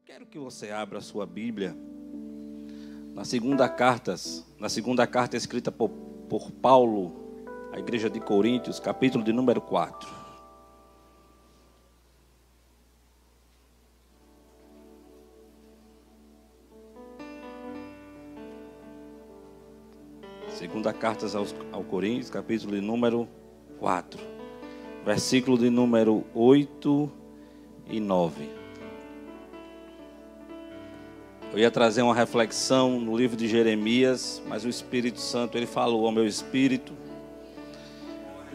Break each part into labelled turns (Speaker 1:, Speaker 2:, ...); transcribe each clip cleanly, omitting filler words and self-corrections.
Speaker 1: Quero que você abra a sua Bíblia na segunda carta escrita por Paulo à igreja de Coríntios, capítulo de número 4. Segunda carta ao Coríntios, capítulo de número 4, versículo de número 8 e 9. Eu ia trazer uma reflexão no livro de Jeremias, mas o Espírito Santo, ele falou ao meu espírito.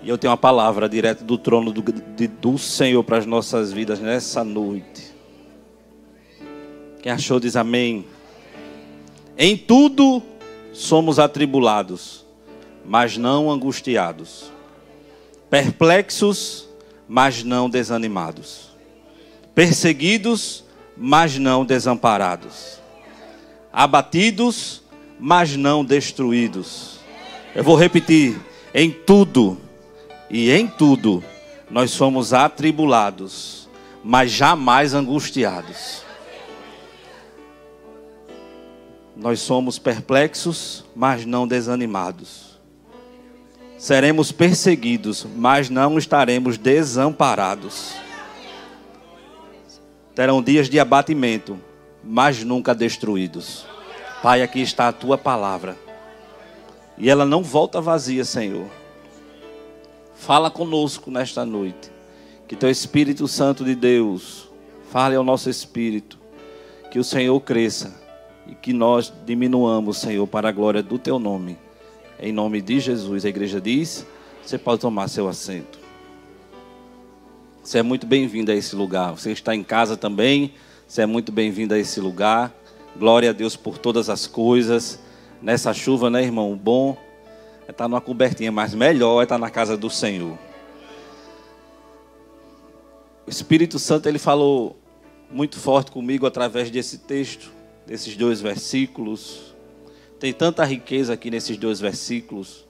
Speaker 1: E eu tenho uma palavra direto do trono do Senhor para as nossas vidas nessa noite. Quem achou diz amém. Em tudo somos atribulados, mas não angustiados. Perplexos, mas não desanimados. Perseguidos, mas não desamparados. Abatidos, mas não destruídos. Eu vou repetir. Em tudo nós somos atribulados, mas jamais angustiados. Nós somos perplexos, mas não desanimados. Seremos perseguidos, mas não estaremos desamparados. Terão dias de abatimento, mas nunca destruídos. Pai, aqui está a tua palavra. E ela não volta vazia, Senhor. Fala conosco nesta noite. Que teu Espírito Santo de Deus fale ao nosso espírito. Que o Senhor cresça e que nós diminuamos, Senhor, para a glória do teu nome. Em nome de Jesus. A igreja diz: você pode tomar seu assento. Você é muito bem-vindo a esse lugar. Você está em casa também. Você é muito bem-vindo a esse lugar. Glória a Deus por todas as coisas. Nessa chuva, né, irmão? O bom é estar numa cobertinha, mas melhor é estar na casa do Senhor. O Espírito Santo, ele falou muito forte comigo através desse texto, desses dois versículos. Tem tanta riqueza aqui nesses dois versículos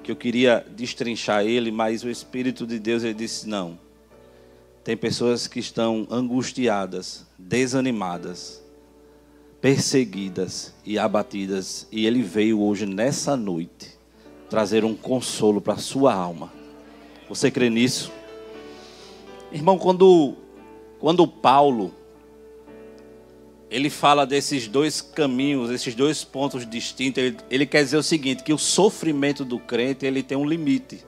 Speaker 1: que eu queria destrinchar ele, mas o Espírito de Deus, ele disse: não. Tem pessoas que estão angustiadas, desanimadas, perseguidas e abatidas. E ele veio hoje, nessa noite, trazer um consolo para a sua alma. Você crê nisso? Irmão, quando Paulo, ele fala desses dois caminhos, esses dois pontos distintos, ele quer dizer o seguinte, que o sofrimento do crente, ele tem um limite.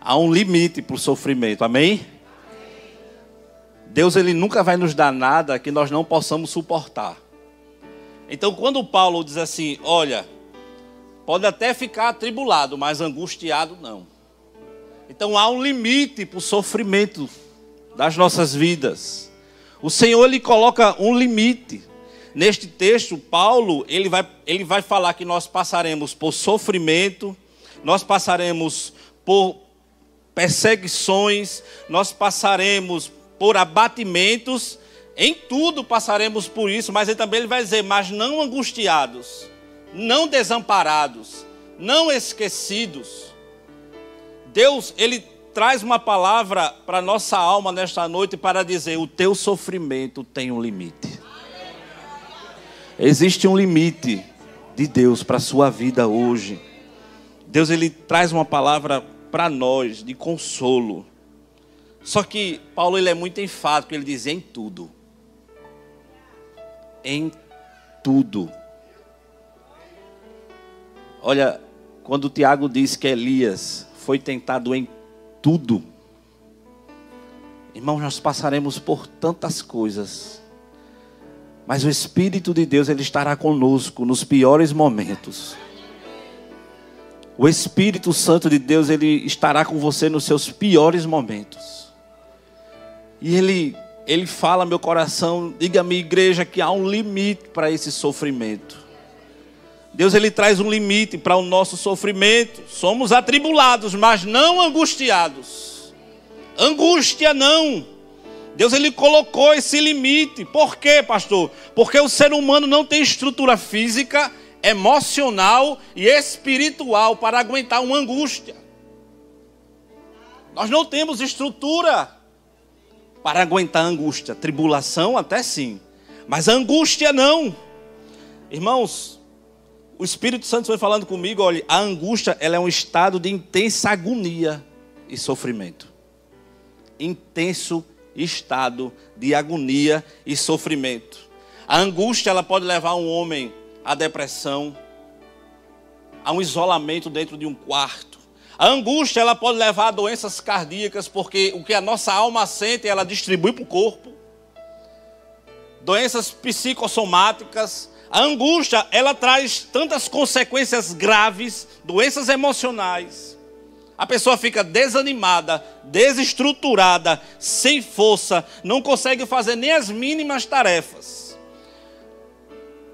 Speaker 1: Há um limite para o sofrimento, amém? Deus, ele nunca vai nos dar nada que nós não possamos suportar. Então, quando Paulo diz assim, olha, pode até ficar atribulado, mas angustiado não. Então, há um limite para o sofrimento das nossas vidas. O Senhor, ele coloca um limite. Neste texto, Paulo, ele vai falar que nós passaremos por sofrimento, nós passaremos por perseguições, nós passaremos por abatimentos, em tudo passaremos por isso, mas ele também vai dizer, mas não angustiados, não desamparados, não esquecidos. Deus, ele traz uma palavra para a nossa alma nesta noite para dizer, o teu sofrimento tem um limite. Existe um limite de Deus para a sua vida hoje. Deus, ele traz uma palavra para nós, de consolo. Só que Paulo, ele é muito enfático, ele diz em tudo. Em tudo. Olha, quando o Tiago diz que Elias foi tentado em tudo, irmãos, nós passaremos por tantas coisas, mas o Espírito de Deus, ele estará conosco nos piores momentos. O Espírito Santo de Deus, ele estará com você nos seus piores momentos. E ele fala ao meu coração, diga-me, igreja, que há um limite para esse sofrimento. Deus, ele traz um limite para o nosso sofrimento. Somos atribulados, mas não angustiados. Angústia não. Deus, ele colocou esse limite. Por quê, pastor? Porque o ser humano não tem estrutura física, emocional e espiritual para aguentar uma angústia. Nós não temos estrutura. para aguentar a angústia. Tribulação até sim, mas a angústia não. Irmãos, o Espírito Santo foi falando comigo, olha, a angústia ela é um estado de intensa agonia e sofrimento. Intenso estado de agonia e sofrimento. A angústia ela pode levar um homem à depressão, a um isolamento dentro de um quarto. A angústia ela pode levar a doenças cardíacas, porque o que a nossa alma sente, ela distribui para o corpo. Doenças psicossomáticas. A angústia ela traz tantas consequências graves, doenças emocionais. A pessoa fica desanimada, desestruturada, sem força, não consegue fazer nem as mínimas tarefas.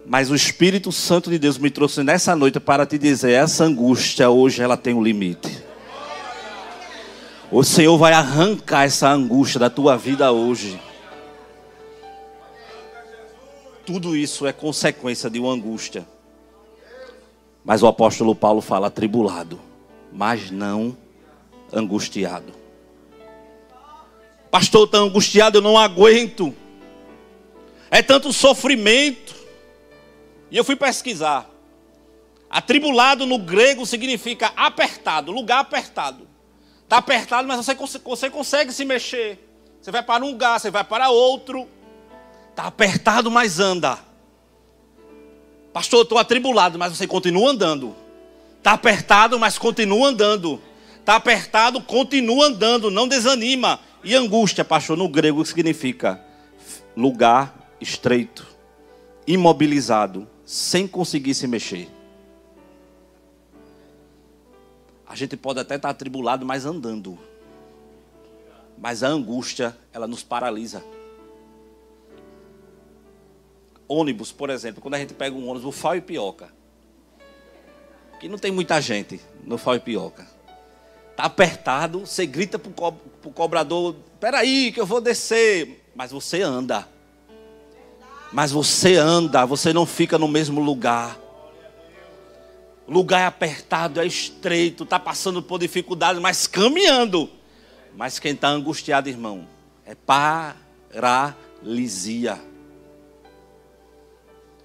Speaker 1: Mas o Espírito Santo de Deus me trouxe nessa noite para te dizer, essa angústia hoje ela tem um limite. O Senhor vai arrancar essa angústia da tua vida hoje. Tudo isso é consequência de uma angústia. Mas o apóstolo Paulo fala atribulado, mas não angustiado. Pastor, estou angustiado, eu não aguento. É tanto sofrimento. E eu fui pesquisar. Atribulado no grego significa apertado, lugar apertado. Está apertado, mas você consegue se mexer. Você vai para um lugar, você vai para outro. Está apertado, mas anda. Pastor, eu estou atribulado, mas você continua andando. Está apertado, mas continua andando. Está apertado, continua andando, não desanima. E angústia, pastor, no grego significa lugar estreito, imobilizado, sem conseguir se mexer. A gente pode até estar atribulado, mas andando. Mas a angústia, ela nos paralisa. Ônibus, por exemplo, quando a gente pega um ônibus, o Fal e Pioca, que não tem muita gente no Fal e Pioca. Está apertado, você grita para o cobrador, espera aí que eu vou descer. Mas você anda. Mas você anda, você não fica no mesmo lugar. O lugar é apertado, é estreito, está passando por dificuldades, mas caminhando. Mas quem está angustiado, irmão, é paralisia.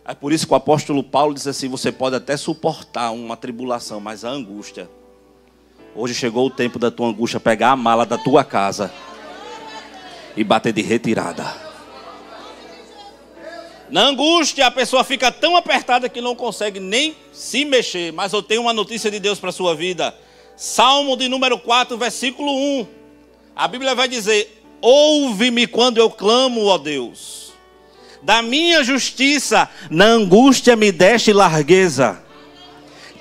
Speaker 1: É por isso que o apóstolo Paulo diz assim, você pode até suportar uma tribulação, mas a angústia. Hoje chegou o tempo da tua angústia pegar a mala da tua casa e bater de retirada. Na angústia a pessoa fica tão apertada que não consegue nem se mexer. Mas eu tenho uma notícia de Deus para a sua vida. Salmo de número 4, versículo 1. A Bíblia vai dizer, ouve-me quando eu clamo, ó Deus. Da minha justiça, na angústia me deste largueza.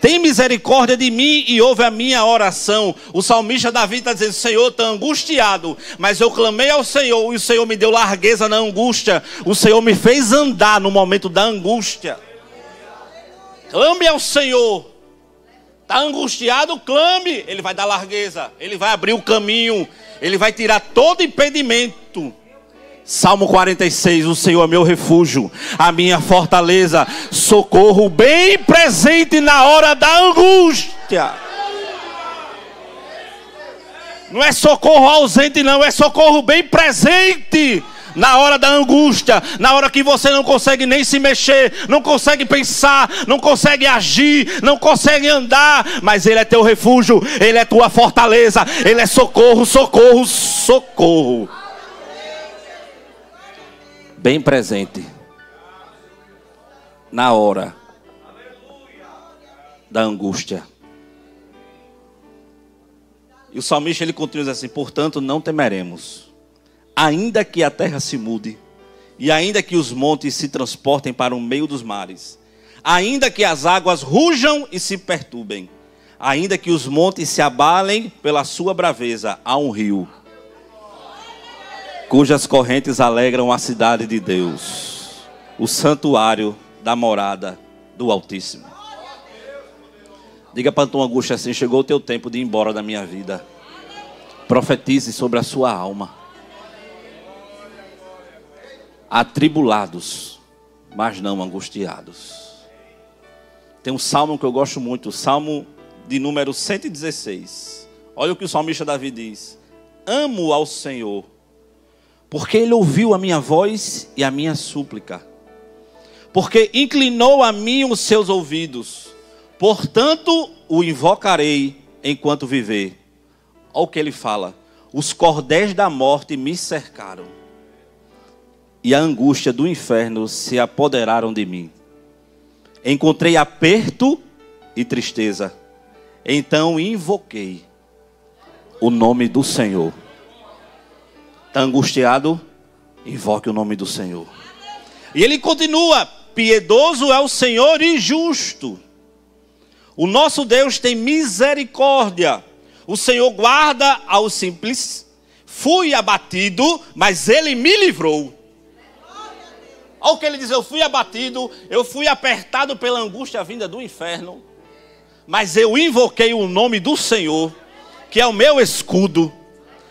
Speaker 1: Tem misericórdia de mim e ouve a minha oração. O salmista Davi está dizendo, Senhor, estou angustiado, mas eu clamei ao Senhor e o Senhor me deu largueza na angústia. O Senhor me fez andar no momento da angústia. Clame ao Senhor. Está angustiado, clame. Ele vai dar largueza, Ele vai abrir o caminho, Ele vai tirar todo impedimento. Salmo 46, o Senhor é meu refúgio, a minha fortaleza, socorro bem presente na hora da angústia. Não é socorro ausente não, é socorro bem presente na hora da angústia, na hora que você não consegue nem se mexer, não consegue pensar, não consegue agir, não consegue andar, mas Ele é teu refúgio, Ele é tua fortaleza, Ele é socorro, socorro, socorro. Bem presente na hora da angústia. E o salmista ele continua assim, portanto não temeremos, ainda que a terra se mude, e ainda que os montes se transportem para o meio dos mares, ainda que as águas rujam e se perturbem, ainda que os montes se abalem pela sua braveza, há um rio cujas correntes alegram a cidade de Deus, o santuário da morada do Altíssimo. Diga para a tua angústia assim, chegou o teu tempo de ir embora da minha vida. Profetize sobre a sua alma. Atribulados, mas não angustiados. Tem um salmo que eu gosto muito, o salmo de número 116. Olha o que o salmista Davi diz. Amo ao Senhor, Porque ele ouviu a minha voz e a minha súplica. Porque inclinou a mim os seus ouvidos. Portanto, o invocarei enquanto viver. Olha o que ele fala. Os cordéis da morte me cercaram. E a angústia do inferno se apoderaram de mim. Encontrei aperto e tristeza. Então invoquei o nome do Senhor. Está angustiado? Invoque o nome do Senhor. E ele continua. Piedoso é o Senhor e justo. O nosso Deus tem misericórdia. O Senhor guarda aos simples. Fui abatido, mas ele me livrou. Olha o que ele diz, eu fui abatido, eu fui apertado pela angústia vinda do inferno. Mas eu invoquei o nome do Senhor, que é o meu escudo,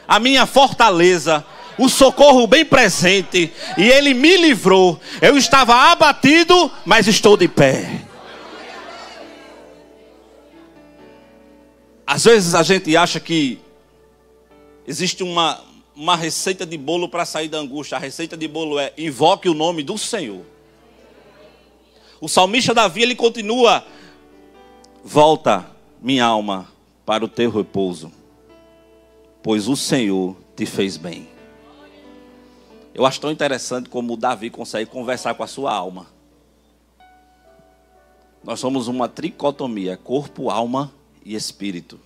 Speaker 1: a minha fortaleza, o socorro bem presente. E ele me livrou. Eu estava abatido, mas estou de pé. Às vezes a gente acha que existe uma receita de bolo para sair da angústia. A receita de bolo é: invoque o nome do Senhor. O salmista Davi, ele continua: volta, minha alma, para o teu repouso, pois o Senhor te fez bem. Eu acho tão interessante como o Davi consegue conversar com a sua alma. Nós somos uma tricotomia, corpo, alma e espírito.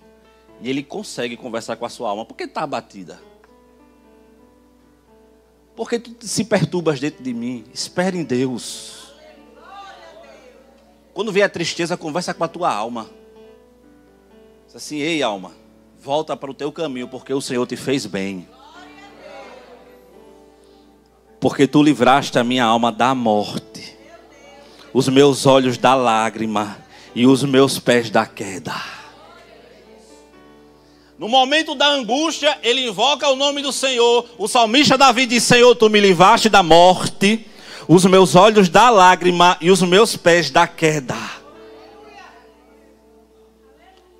Speaker 1: E ele consegue conversar com a sua alma. Por que está abatida? Por que tu se perturbas dentro de mim? Espere em Deus. Quando vier a tristeza, conversa com a tua alma. Diz assim: ei, alma, volta para o teu caminho, porque o Senhor te fez bem. Porque tu livraste a minha alma da morte, os meus olhos da lágrima e os meus pés da queda. No momento da angústia, ele invoca o nome do Senhor. O salmista Davi diz: Senhor, tu me livraste da morte, os meus olhos da lágrima e os meus pés da queda.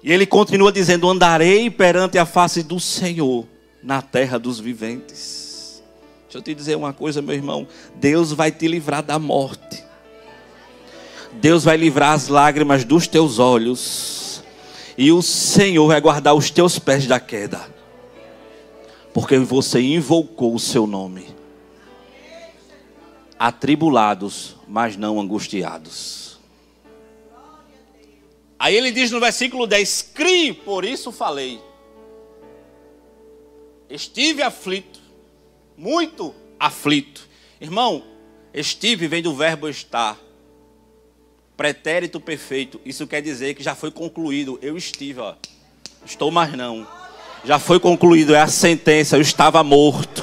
Speaker 1: E ele continua dizendo: andarei perante a face do Senhor na terra dos viventes. Deixa eu te dizer uma coisa, meu irmão. Deus vai te livrar da morte. Deus vai livrar as lágrimas dos teus olhos. E o Senhor vai guardar os teus pés da queda. Porque você invocou o seu nome. Atribulados, mas não angustiados. Aí ele diz no versículo 10: crie, por isso falei. Estive aflito, muito aflito. Irmão, estive vem do verbo estar. Pretérito perfeito. Isso quer dizer que já foi concluído. Eu estive, ó. Estou mais não. Já foi concluído, é a sentença. Eu estava morto.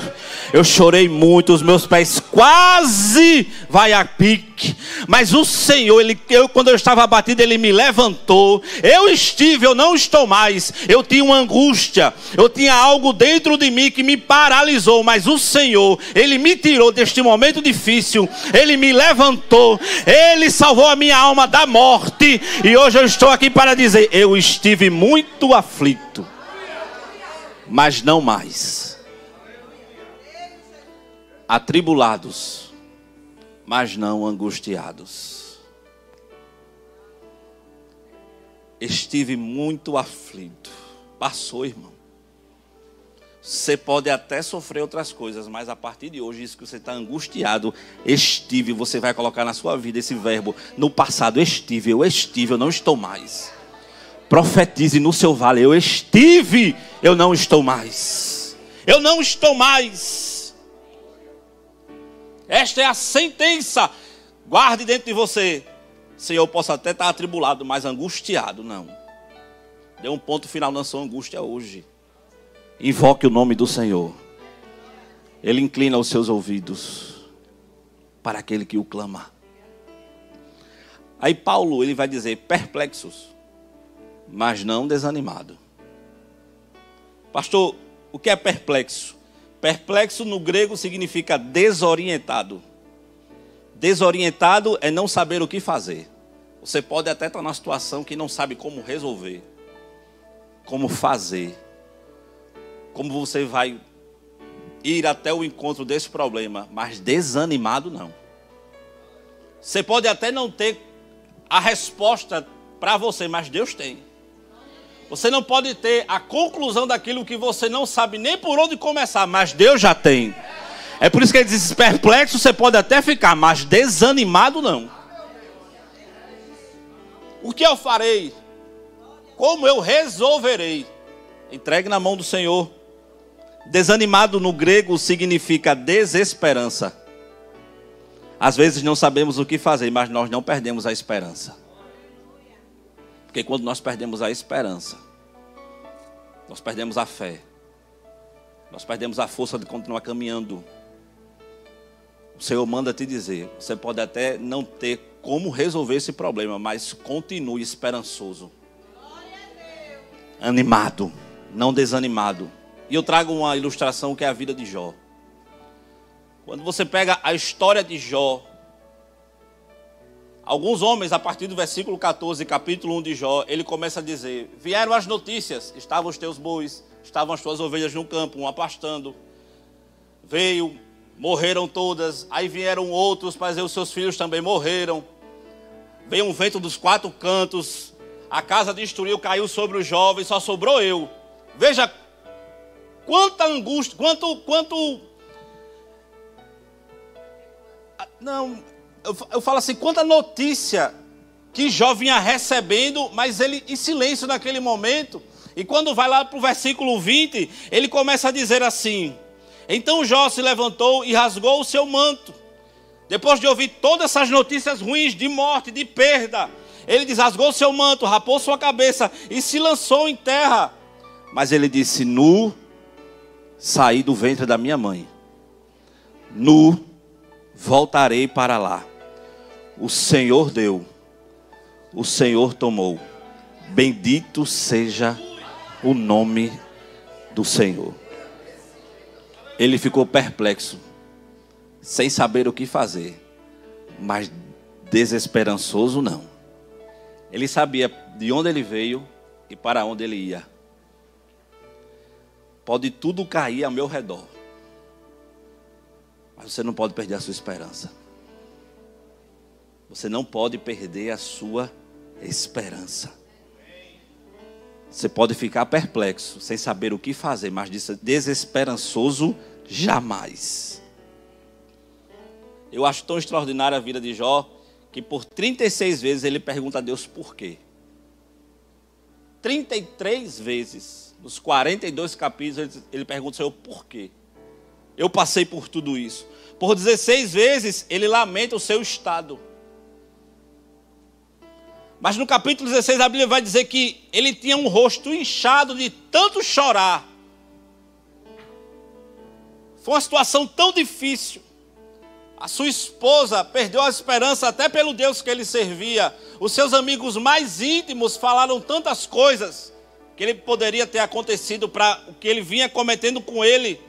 Speaker 1: Eu chorei muito, os meus pés quase vai a pique. Mas o Senhor, quando eu estava abatido, Ele me levantou. Eu estive, eu não estou mais. Eu tinha uma angústia. Eu tinha algo dentro de mim que me paralisou. Mas o Senhor, Ele me tirou deste momento difícil. Ele me levantou. Ele salvou a minha alma da morte. E hoje eu estou aqui para dizer: eu estive muito aflito, mas não mais. Atribulados, mas não angustiados. Estive muito aflito. Passou, irmão. Você pode até sofrer outras coisas, mas a partir de hoje, isso que você está angustiado, estive, você vai colocar na sua vida esse verbo no passado: estive, eu não estou mais. Profetize no seu vale: eu estive, eu não estou mais. Eu não estou mais. Esta é a sentença. Guarde dentro de você: Senhor, eu posso até estar atribulado, mas angustiado não. Dê um ponto final na sua angústia hoje. Invoque o nome do Senhor. Ele inclina os seus ouvidos para aquele que o clama. Aí Paulo, ele vai dizer: perplexos, mas não desanimado. Pastor, o que é perplexo? Perplexo no grego significa desorientado. Desorientado é não saber o que fazer. Você pode até estar numa situação que não sabe como resolver, como fazer, como você vai ir até o encontro desse problema, mas desanimado não. Você pode até não ter a resposta para você, mas Deus tem. Você não pode ter a conclusão daquilo que você não sabe nem por onde começar, mas Deus já tem. É por isso que ele diz, perplexo você pode até ficar, mas desanimado não. O que eu farei? Como eu resolverei? Entregue na mão do Senhor. Desanimado no grego significa desesperança. Às vezes não sabemos o que fazer, mas nós não perdemos a esperança. Porque quando nós perdemos a esperança, nós perdemos a fé. Nós perdemos a força de continuar caminhando. O Senhor manda te dizer, você pode até não ter como resolver esse problema, mas continue esperançoso. Animado, não desanimado. E eu trago uma ilustração que é a vida de Jó. Quando você pega a história de Jó, alguns homens, a partir do versículo 14, capítulo 1 de Jó, ele começa a dizer, vieram as notícias, estavam os teus bois, estavam as tuas ovelhas no campo, uma pastando. Veio, morreram todas, aí vieram outros, mas os seus filhos também morreram. Veio um vento dos quatro cantos, a casa destruiu, caiu sobre os jovens, só sobrou eu. Veja quanta angústia, eu falo assim, quanta notícia que Jó vinha recebendo, mas ele em silêncio naquele momento. E quando vai lá para o versículo 20, ele começa a dizer assim, então Jó se levantou e rasgou o seu manto. Depois de ouvir todas essas notícias ruins de morte, de perda, ele diz, rasgou o seu manto, rapou sua cabeça e se lançou em terra. Mas ele disse, nu saí do ventre da minha mãe, nu voltarei para lá. O Senhor deu, o Senhor tomou. Bendito seja o nome do Senhor. Ele ficou perplexo, sem saber o que fazer, mas desesperançoso não. Ele sabia de onde ele veio e para onde ele ia. Pode tudo cair ao meu redor, mas você não pode perder a sua esperança. Você não pode perder a sua esperança. Você pode ficar perplexo, sem saber o que fazer, mas desesperançoso jamais. Eu acho tão extraordinária a vida de Jó, que por 36 vezes ele pergunta a Deus por quê. 33 vezes, nos 42 capítulos, ele pergunta ao Senhor por quê. Eu passei por tudo isso. Por 16 vezes ele lamenta o seu estado. Mas no capítulo 16 a Bíblia vai dizer que ele tinha um rosto inchado de tanto chorar. Foi uma situação tão difícil. A sua esposa perdeu a esperança até pelo Deus que ele servia. Os seus amigos mais íntimos falaram tantas coisas que ele poderia ter acontecido para o que ele vinha cometendo com ele.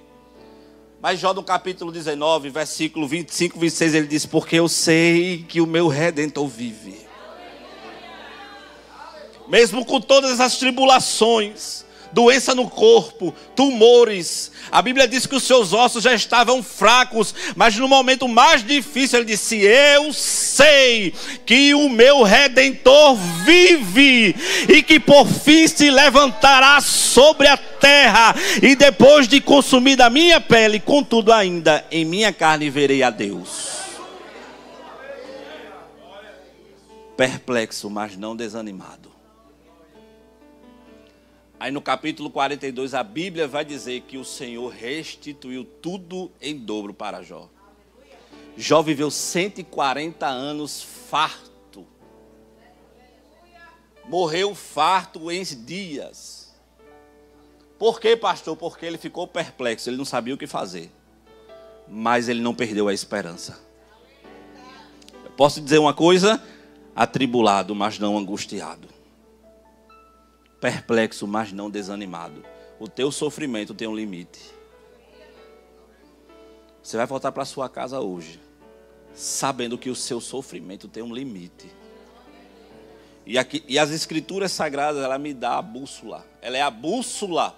Speaker 1: Mas Jó no capítulo 19, versículo 25, 26, ele diz, porque eu sei que o meu Redentor vive. Mesmo com todas as tribulações, doença no corpo, tumores, a Bíblia diz que os seus ossos já estavam fracos, mas no momento mais difícil ele disse, eu sei que o meu Redentor vive e que por fim se levantará sobre a terra e depois de consumir da minha pele, contudo ainda em minha carne verei a Deus. Perplexo, mas não desanimado. Aí no capítulo 42 a Bíblia vai dizer que o Senhor restituiu tudo em dobro para Jó. Jó viveu 140 anos farto. Morreu farto em dias. Por quê, pastor? Porque ele ficou perplexo, ele não sabia o que fazer. Mas ele não perdeu a esperança. Eu posso dizer uma coisa? Atribulado, mas não angustiado. Perplexo, mas não desanimado. O teu sofrimento tem um limite. Você vai voltar para sua casa hoje, sabendo que o seu sofrimento tem um limite. E as escrituras sagradas, ela me dá a bússola. Ela é a bússola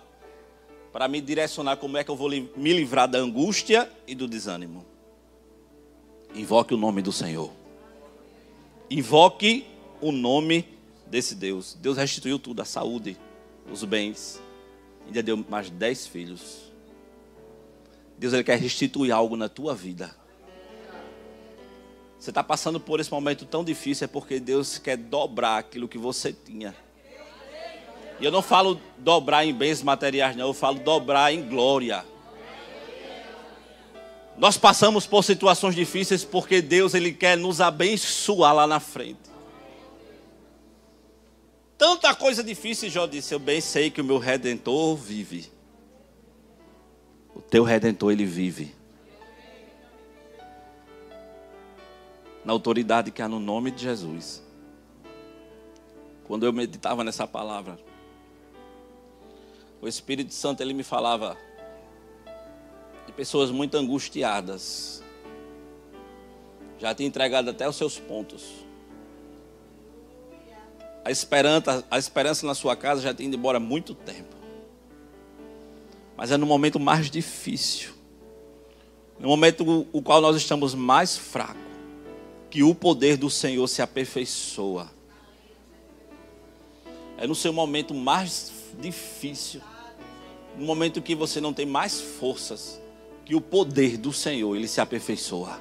Speaker 1: para me direcionar como é que eu vou me livrar da angústia e do desânimo. Invoque o nome do Senhor. Invoque o nome desse Deus. Deus restituiu tudo, a saúde, os bens. Ainda deu mais 10 filhos. Deus, Ele quer restituir algo na tua vida. Você está passando por esse momento tão difícil, é porque Deus quer dobrar aquilo que você tinha. E eu não falo dobrar em bens materiais, não. Eu falo dobrar em glória. Nós passamos por situações difíceis porque Deus, Ele quer nos abençoar lá na frente. Tanta coisa difícil, Jó disse, eu bem sei que o meu Redentor vive. O teu Redentor, Ele vive. Na autoridade que há no nome de Jesus. Quando eu meditava nessa palavra, o Espírito Santo, Ele me falava de pessoas muito angustiadas. Já tinha entregado até os seus pontos. A esperança na sua casa já tinha ido embora há muito tempo. Mas é no momento mais difícil, no momento no qual nós estamos mais fracos, que o poder do Senhor se aperfeiçoa. É no seu momento mais difícil, no momento que você não tem mais forças, que o poder do Senhor, Ele se aperfeiçoa.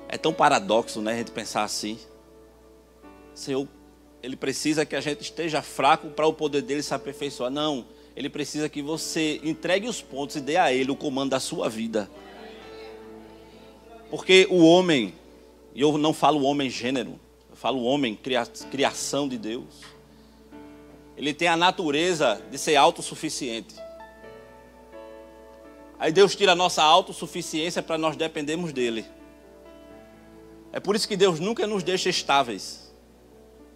Speaker 1: É tão paradoxo, né, a gente pensar assim. O Senhor, Ele precisa que a gente esteja fraco para o poder dEle se aperfeiçoar. Não, Ele precisa que você entregue os pontos e dê a Ele o comando da sua vida. Porque o homem, e eu não falo homem gênero, eu falo homem, criação de Deus. Ele tem a natureza de ser autossuficiente. Aí Deus tira a nossa autossuficiência para nós dependermos dEle. É por isso que Deus nunca nos deixa estáveis.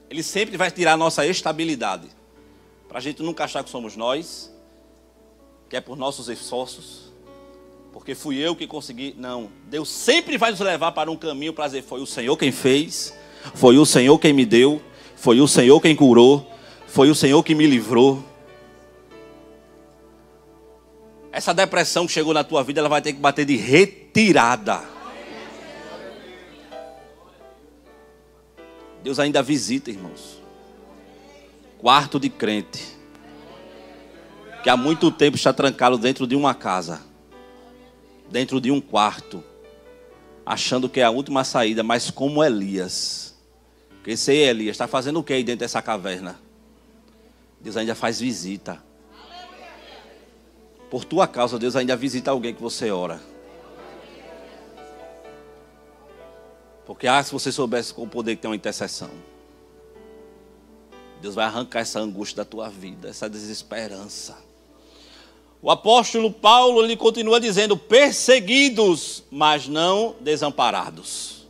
Speaker 1: Ele sempre vai tirar a nossa estabilidade. Para a gente nunca achar que somos nós, que é por nossos esforços, porque fui eu que consegui. Não, Deus sempre vai nos levar para um caminho para dizer, foi o Senhor quem fez, foi o Senhor quem me deu, foi o Senhor quem curou, foi o Senhor que me livrou. Essa depressão que chegou na tua vida, ela vai ter que bater de retirada. Deus ainda visita, irmãos. Quarto de crente, que há muito tempo está trancado dentro de uma casa, dentro de um quarto, achando que é a última saída, mas como Elias. Porque se Elias está fazendo o que aí dentro dessa caverna? Deus ainda faz visita. Por tua causa, Deus ainda visita alguém que você ora. Porque se você soubesse com o poder que tem uma intercessão, Deus vai arrancar essa angústia da tua vida, essa desesperança. O apóstolo Paulo, ele continua dizendo, perseguidos, mas não desamparados.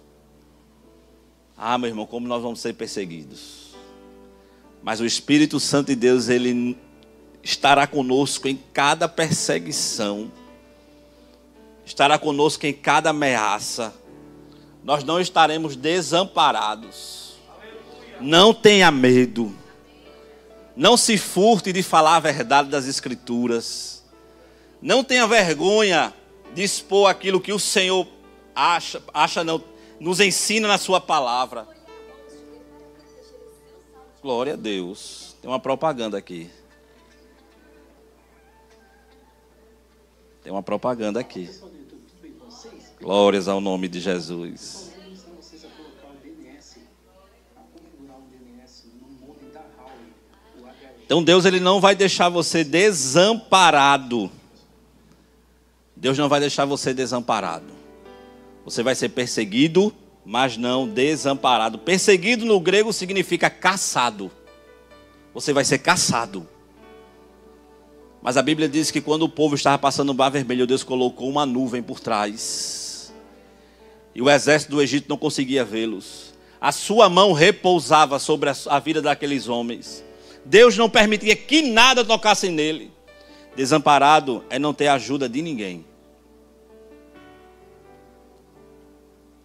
Speaker 1: Ah, meu irmão, como nós vamos ser perseguidos? Mas o Espírito Santo de Deus, ele estará conosco em cada perseguição, estará conosco em cada ameaça. Nós não estaremos desamparados. Não tenha medo. Não se furte de falar a verdade das Escrituras. Não tenha vergonha de expor aquilo que o Senhor nos ensina na sua palavra. Glória a Deus. Tem uma propaganda aqui. Tem uma propaganda aqui. Glórias ao nome de Jesus. Então Deus, ele não vai deixar você desamparado. Deus não vai deixar você desamparado. Você vai ser perseguido, mas não desamparado. Perseguido no grego significa caçado. Você vai ser caçado. Mas a Bíblia diz que quando o povo estava passando o Mar Vermelho, Deus colocou uma nuvem por trás. E o exército do Egito não conseguia vê-los. A sua mão repousava sobre a vida daqueles homens. Deus não permitia que nada tocasse nele. Desamparado é não ter ajuda de ninguém.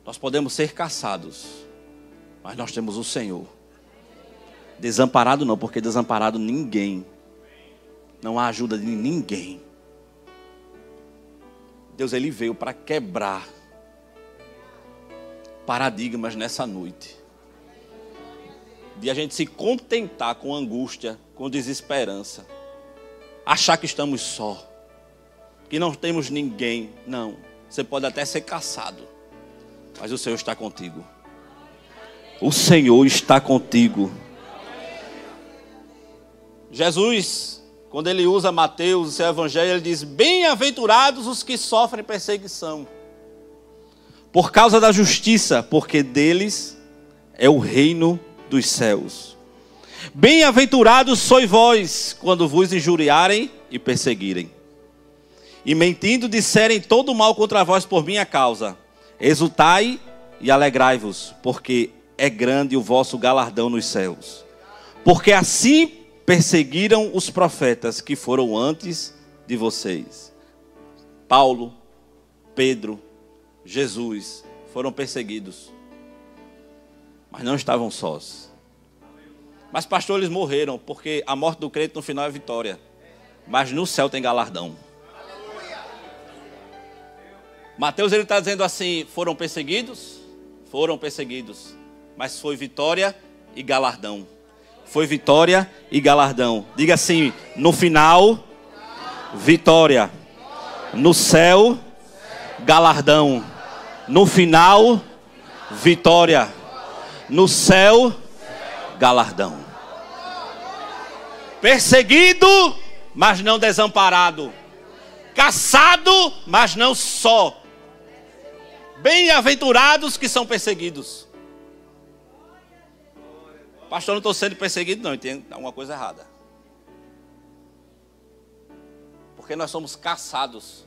Speaker 1: Nós podemos ser caçados, mas nós temos o Senhor. Desamparado não, porque desamparado ninguém não há ajuda de ninguém. Deus, Ele veio para quebrar paradigmas nessa noite. De a gente se contentar com angústia, com desesperança. Achar que estamos só. Que não temos ninguém. Não. Você pode até ser caçado. Mas o Senhor está contigo. O Senhor está contigo. Jesus, quando ele usa Mateus, o seu evangelho, ele diz: bem-aventurados os que sofrem perseguição por causa da justiça, porque deles é o reino dos céus. Bem-aventurados sois vós, quando vos injuriarem e perseguirem, e mentindo disserem todo mal contra vós por minha causa. Exultai e alegrai-vos, porque é grande o vosso galardão nos céus. Porque assim perseguiram os profetas que foram antes de vocês. Paulo, Pedro, Jesus foram perseguidos, mas não estavam sós. Mas pastor, eles morreram, porque a morte do crente no final é vitória, mas no céu tem galardão. Mateus, ele está dizendo assim: foram perseguidos, mas foi vitória e galardão. Foi vitória e galardão. Diga assim: no final, vitória. No céu, galardão. No final, vitória. No céu, galardão. Perseguido, mas não desamparado. Caçado, mas não só. Bem-aventurados que são perseguidos. Pastor, não estou sendo perseguido, não. Entende? Alguma coisa errada. Porque nós somos caçados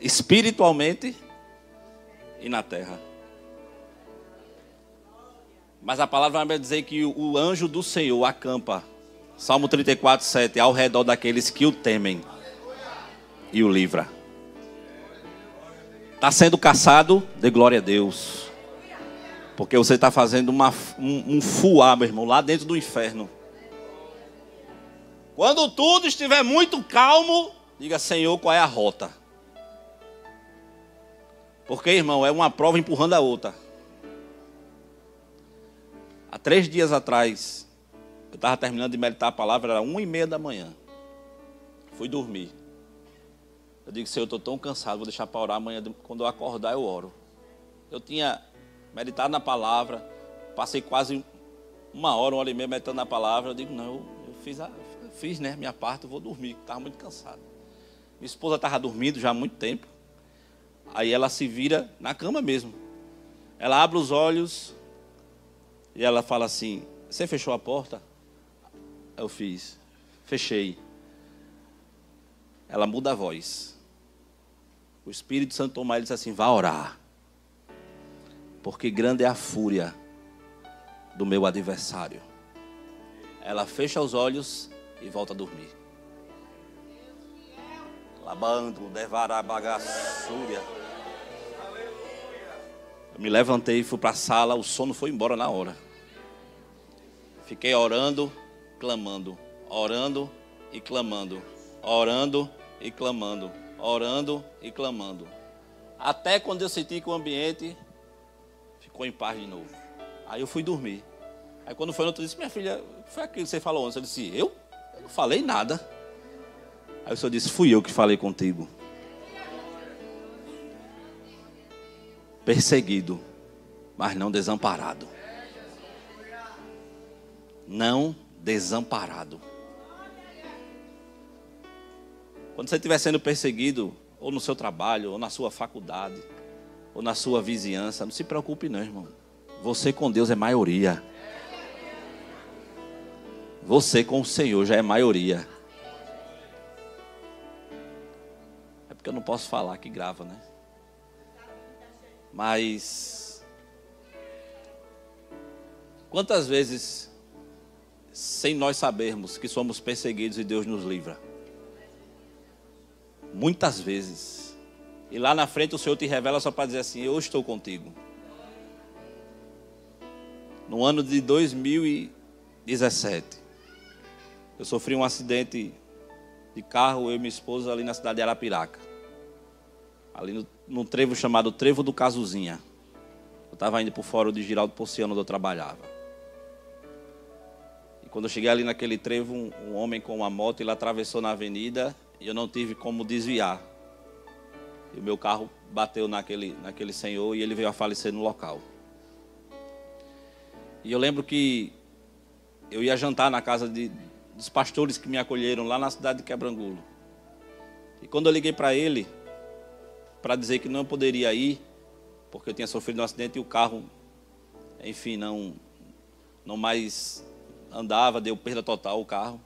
Speaker 1: espiritualmente e na terra. Mas a palavra vai dizer que o anjo do Senhor acampa, Salmo 34, 7, ao redor daqueles que o temem e o livra. Está sendo caçado, dê glória a Deus. Porque você está fazendo um fuá, meu irmão, lá dentro do inferno. Quando tudo estiver muito calmo, diga: Senhor, qual é a rota? Porque, irmão, é uma prova empurrando a outra. Há 3 dias atrás, eu estava terminando de meditar a palavra, era 1h30 da manhã. Fui dormir. Eu digo: Senhor, eu estou tão cansado, vou deixar para orar amanhã, quando eu acordar eu oro. Eu tinha meditado na palavra, passei quase 1h30 meditando na palavra. Eu digo: não, eu fiz né, minha parte, eu vou dormir, estava muito cansado. Minha esposa estava dormindo já há muito tempo. Aí ela se vira na cama mesmo. Ela abre os olhos e ela fala assim: você fechou a porta? Eu fiz. Fechei. Ela muda a voz. O Espírito Santo toma ele e diz assim: vá orar. Porque grande é a fúria do meu adversário. Ela fecha os olhos e volta a dormir. Labando, devará bagaçúria. Eu me levantei e fui para a sala, o sono foi embora na hora. Fiquei orando, clamando, orando e clamando, orando e clamando, orando e clamando. Até quando eu senti que o ambiente ficou em paz de novo. Aí eu fui dormir. Aí quando foi no outro dia, disse: minha filha, foi aquilo que você falou ontem. Eu disse: eu não falei nada. Aí o Senhor disse: fui eu que falei contigo. Perseguido, mas não desamparado. Não desamparado. Quando você estiver sendo perseguido, ou no seu trabalho, ou na sua faculdade, ou na sua vizinhança, não se preocupe não, irmão. Você com Deus é maioria. Você com o Senhor já é maioria. É porque eu não posso falar que grava, né? Mas quantas vezes, sem nós sabermos que somos perseguidos e Deus nos livra? Muitas vezes. E lá na frente o Senhor te revela só para dizer assim: eu estou contigo. No ano de 2017, eu sofri um acidente de carro, eu e minha esposa, ali na cidade de Arapiraca. Ali num trevo chamado Trevo do Casuzinha. Eu estava indo para o fórum de Giraldo Porciano, onde eu trabalhava. E quando eu cheguei ali naquele trevo, um homem com uma moto, ele atravessou na avenida e eu não tive como desviar. E o meu carro bateu naquele senhor e ele veio a falecer no local. E eu lembro que eu ia jantar na casa dos pastores que me acolheram lá na cidade de Quebrangulo. E quando eu liguei para ele, para dizer que não poderia ir, porque eu tinha sofrido um acidente e o carro, enfim, não mais andava, deu perda total o carro.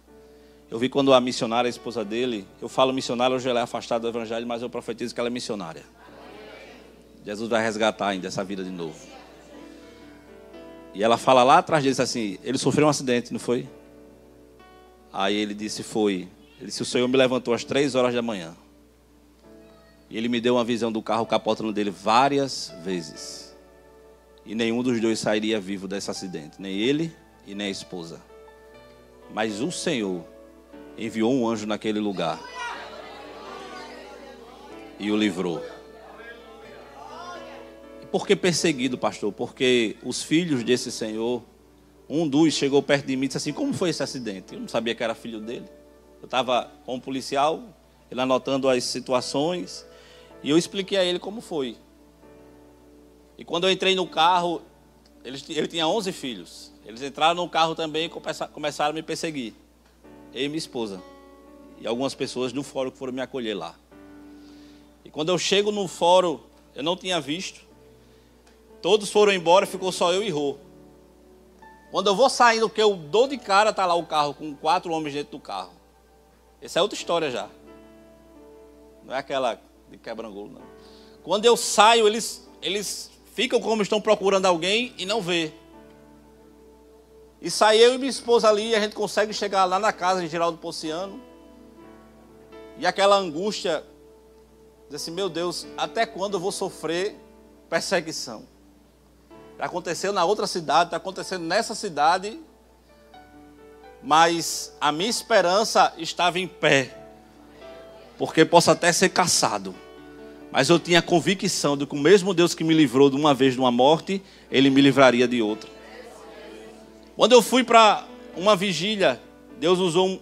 Speaker 1: Eu vi quando a missionária, a esposa dele, eu falo missionária, hoje ela é afastada do evangelho, mas eu profetizo que ela é missionária. Jesus vai resgatar ainda essa vida de novo. E ela fala lá atrás dele assim, ele sofreu um acidente, não foi? Aí ele disse, foi. Ele disse, o Senhor me levantou às 3 horas da manhã. E ele me deu uma visão do carro capotando dele várias vezes. E nenhum dos dois sairia vivo desse acidente. Nem ele e nem a esposa. Mas o Senhor enviou um anjo naquele lugar. E o livrou. E por que perseguido, pastor? Porque os filhos desse Senhor, um dos chegou perto de mim e disse assim, como foi esse acidente? Eu não sabia que era filho dele. Eu estava com um policial, ele anotando as situações. E eu expliquei a ele como foi. E quando eu entrei no carro, ele tinha 11 filhos. Eles entraram no carro também e começaram a me perseguir. Eu e minha esposa. E algumas pessoas do fórum que foram me acolher lá. E quando eu chego no fórum, eu não tinha visto. Todos foram embora, ficou só eu e Rô. Quando eu vou saindo, que eu dou de cara, está lá o carro com 4 homens dentro do carro. Essa é outra história já. Não é aquela de Quebrangulo, não. Quando eu saio, eles ficam como estão procurando alguém e não vê. E sai eu e minha esposa ali e a gente consegue chegar lá na casa de Giraldo Porciano. E aquela angústia, diz assim, meu Deus, até quando eu vou sofrer perseguição? Já aconteceu na outra cidade, está acontecendo nessa cidade, mas a minha esperança estava em pé. Porque posso até ser caçado. Mas eu tinha a convicção de que o mesmo Deus que me livrou de uma vez de uma morte, Ele me livraria de outra. Quando eu fui para uma vigília, Deus usou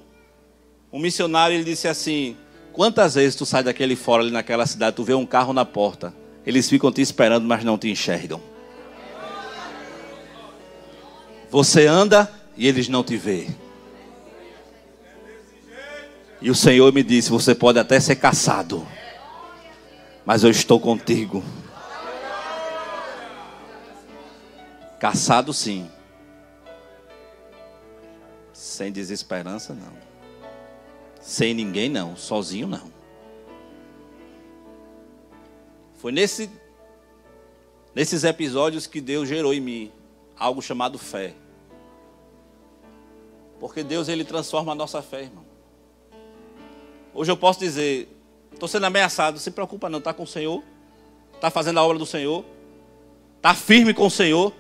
Speaker 1: um missionário, ele disse assim, quantas vezes tu sai daquele fora ali naquela cidade, tu vê um carro na porta, eles ficam te esperando, mas não te enxergam. Você anda e eles não te veem. E o Senhor me disse, você pode até ser caçado, mas eu estou contigo. Caçado sim. Sem desesperança não. Sem ninguém não. Sozinho não. Foi nesses episódios que Deus gerou em mim algo chamado fé. Porque Deus, Ele transforma a nossa fé, irmão. Hoje eu posso dizer, estou sendo ameaçado, não se preocupa não, está com o Senhor, está fazendo a obra do Senhor, está firme com o Senhor,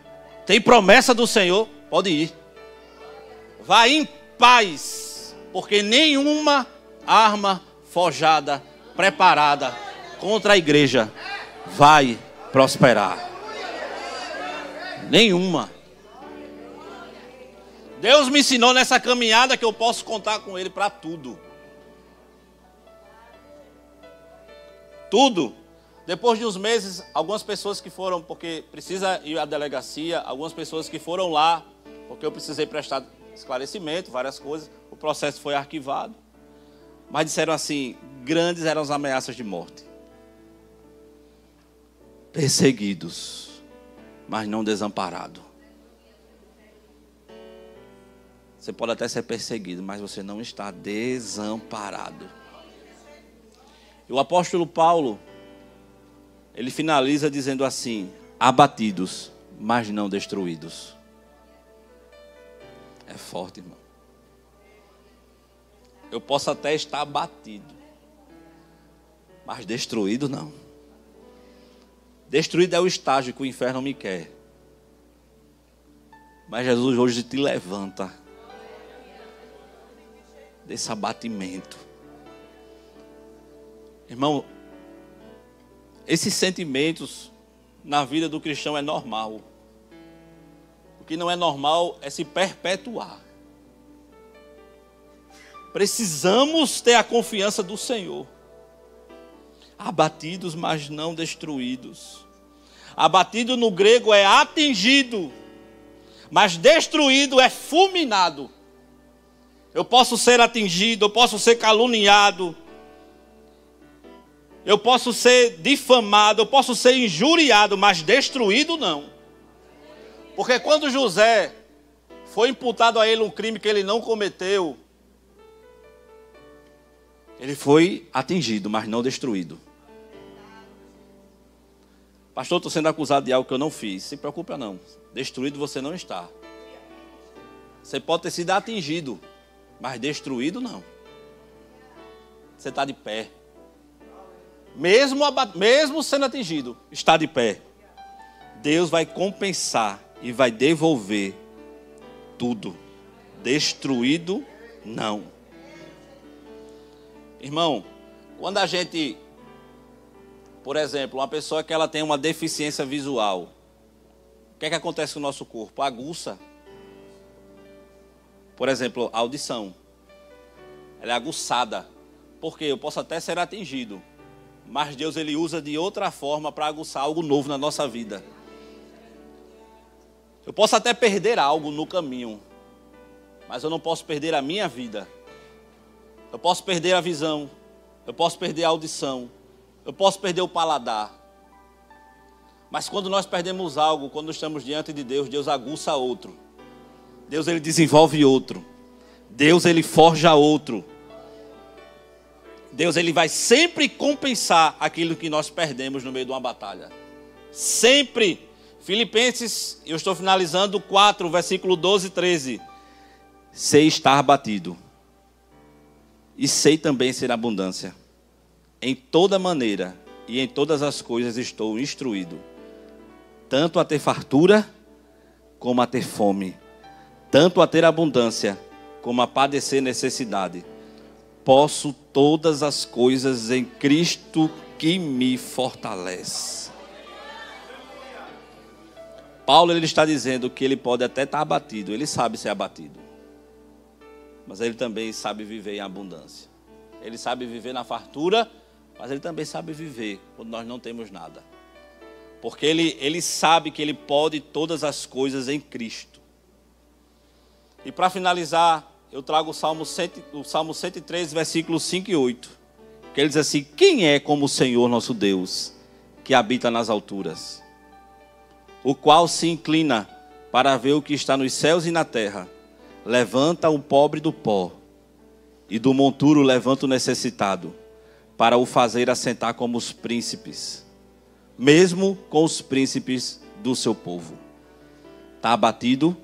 Speaker 1: tem promessa do Senhor, pode ir. Vá em paz, porque nenhuma arma forjada, preparada contra a igreja vai prosperar. Nenhuma. Deus me ensinou nessa caminhada que eu posso contar com Ele para tudo. Tudo. Depois de uns meses, algumas pessoas que foram, porque precisa ir à delegacia, algumas pessoas que foram lá, porque eu precisei prestar esclarecimento, várias coisas, o processo foi arquivado. Mas disseram assim, grandes eram as ameaças de morte. Perseguidos, mas não desamparados. Você pode até ser perseguido, mas você não está desamparado. E o apóstolo Paulo, ele finaliza dizendo assim, abatidos, mas não destruídos. É forte, irmão. Eu posso até estar abatido, mas destruído não. Destruído é o estágio que o inferno me quer. Mas Jesus hoje te levanta desse abatimento. Irmão, esses sentimentos na vida do cristão é normal. O que não é normal é se perpetuar. Precisamos ter a confiança do Senhor. Abatidos, mas não destruídos. Abatido no grego é atingido, mas destruído é fulminado. Eu posso ser atingido, eu posso ser caluniado, eu posso ser difamado, eu posso ser injuriado, mas destruído não. Porque quando José foi imputado a ele um crime que ele não cometeu, ele foi atingido, mas não destruído. Pastor, estou sendo acusado de algo que eu não fiz. Se preocupa não. Destruído você não está. Você pode ter sido atingido, mas destruído não. Você está de pé. Mesmo sendo atingido, está de pé. Deus vai compensar e vai devolver tudo. Destruído não. Irmão, quando a gente, por exemplo, uma pessoa que ela tem uma deficiência visual, o que é que acontece com o nosso corpo? Aguça. Por exemplo, a audição. Ela é aguçada. Porque eu posso até ser atingido, mas Deus ele usa de outra forma para aguçar algo novo na nossa vida. Eu posso até perder algo no caminho, mas eu não posso perder a minha vida. Eu posso perder a visão, eu posso perder a audição, eu posso perder o paladar. Mas quando nós perdemos algo, quando estamos diante de Deus, Deus aguça outro. Deus ele desenvolve outro. Deus ele forja outro. Deus ele vai sempre compensar aquilo que nós perdemos no meio de uma batalha. Sempre. Filipenses, eu estou finalizando 4, versículo 12 e 13. Sei estar batido. E sei também ser abundância. Em toda maneira e em todas as coisas estou instruído. Tanto a ter fartura, como a ter fome. Tanto a ter abundância, como a padecer necessidade. Posso todas as coisas em Cristo que me fortalece. Paulo ele está dizendo que ele pode até estar abatido. Ele sabe ser abatido. Mas ele também sabe viver em abundância. Ele sabe viver na fartura, mas ele também sabe viver quando nós não temos nada. Porque ele sabe que ele pode todas as coisas em Cristo. E para finalizar, eu trago o Salmo 103, versículos 5 e 8. Que ele diz assim: quem é como o Senhor nosso Deus, que habita nas alturas? O qual se inclina para ver o que está nos céus e na terra. Levanta o pobre do pó, e do monturo levanta o necessitado, para o fazer assentar como os príncipes, mesmo com os príncipes do seu povo. Está abatido,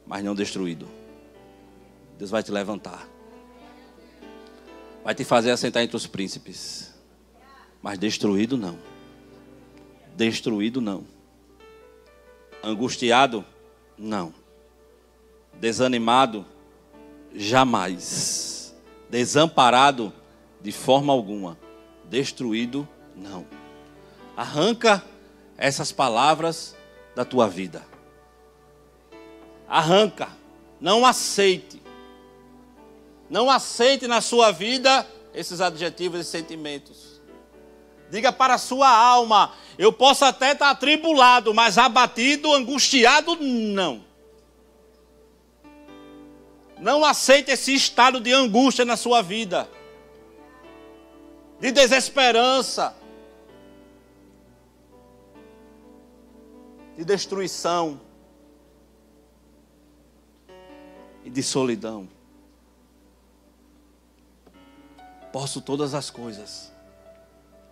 Speaker 1: mas não destruído. Deus vai te levantar. Vai te fazer assentar entre os príncipes. Mas destruído não. Destruído não. Angustiado? Não. Desanimado? Jamais. Desamparado? De forma alguma. Destruído? Não. Arranca essas palavras da tua vida. Arranca. Não aceite. Não aceite na sua vida esses adjetivos e sentimentos. Diga para a sua alma: eu posso até estar atribulado, mas abatido, angustiado, não. Não aceite esse estado de angústia na sua vida, de desesperança, de destruição e de solidão. Posso todas as coisas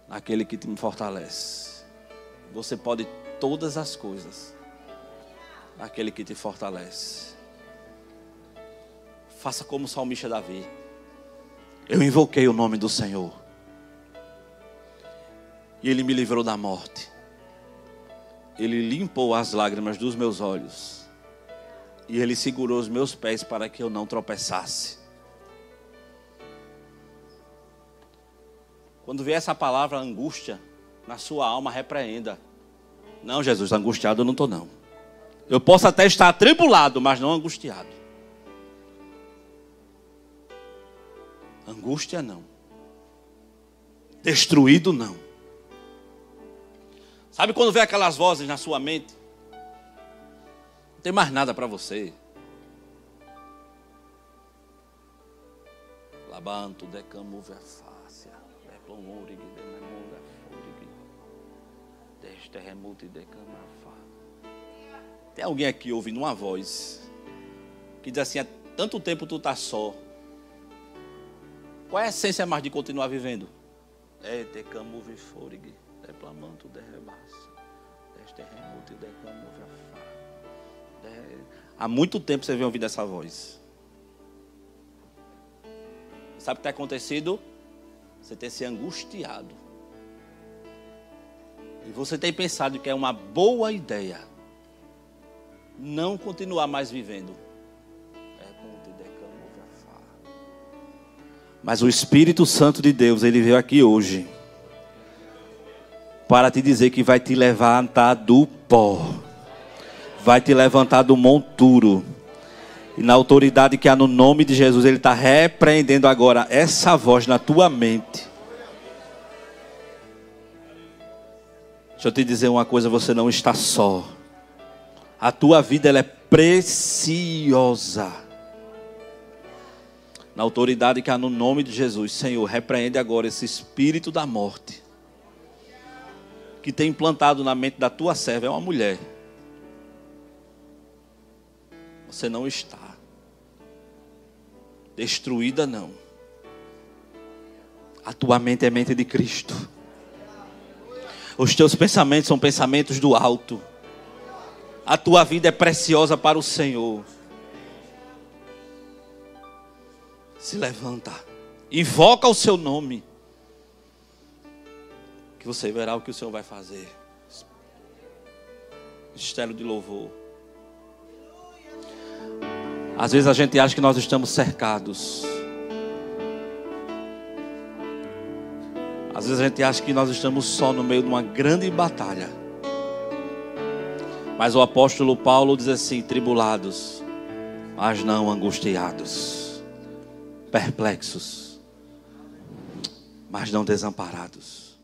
Speaker 1: naquele que me fortalece. Você pode todas as coisas naquele que te fortalece. Faça como o salmista Davi. Eu invoquei o nome do Senhor e Ele me livrou da morte. Ele limpou as lágrimas dos meus olhos e Ele segurou os meus pés para que eu não tropeçasse. Quando vier essa palavra angústia na sua alma, repreenda. Não, Jesus, angustiado eu não estou não. Eu posso até estar atribulado, mas não angustiado. Angústia não. Destruído não. Sabe quando vem aquelas vozes na sua mente? Não tem mais nada para você. Labanto, decamuve a fácia, declomourig, dememoura, fúrig, desterremuto e decamafá. Tem alguém aqui ouvindo uma voz que diz assim: há tanto tempo tu tá só. Qual é a essência mais de continuar vivendo? É decamuve fúrig, deplamanto, derrebaça, desterremuto e decamove a fá. Há muito tempo você vem ouvindo essa voz. Sabe o que tem acontecido? Você tem se angustiado. E você tem pensado que é uma boa ideia não continuar mais vivendo. Mas o Espírito Santo de Deus, ele veio aqui hoje para te dizer que vai te levantar do pó. Vai te levantar do monturo. E na autoridade que há no nome de Jesus, ele está repreendendo agora essa voz na tua mente. Deixa eu te dizer uma coisa, você não está só. A tua vida, ela é preciosa. Na autoridade que há no nome de Jesus, Senhor, repreende agora esse espírito da morte que tem implantado na mente da tua serva. É uma mulher. Você não está destruída, não. A tua mente é mente de Cristo. Os teus pensamentos são pensamentos do alto. A tua vida é preciosa para o Senhor. Se levanta, invoca o seu nome, que você verá o que o Senhor vai fazer. Ministério de louvor. Às vezes a gente acha que nós estamos cercados. Às vezes a gente acha que nós estamos só no meio de uma grande batalha. Mas o apóstolo Paulo diz assim: tribulados, mas não angustiados, perplexos, mas não desamparados.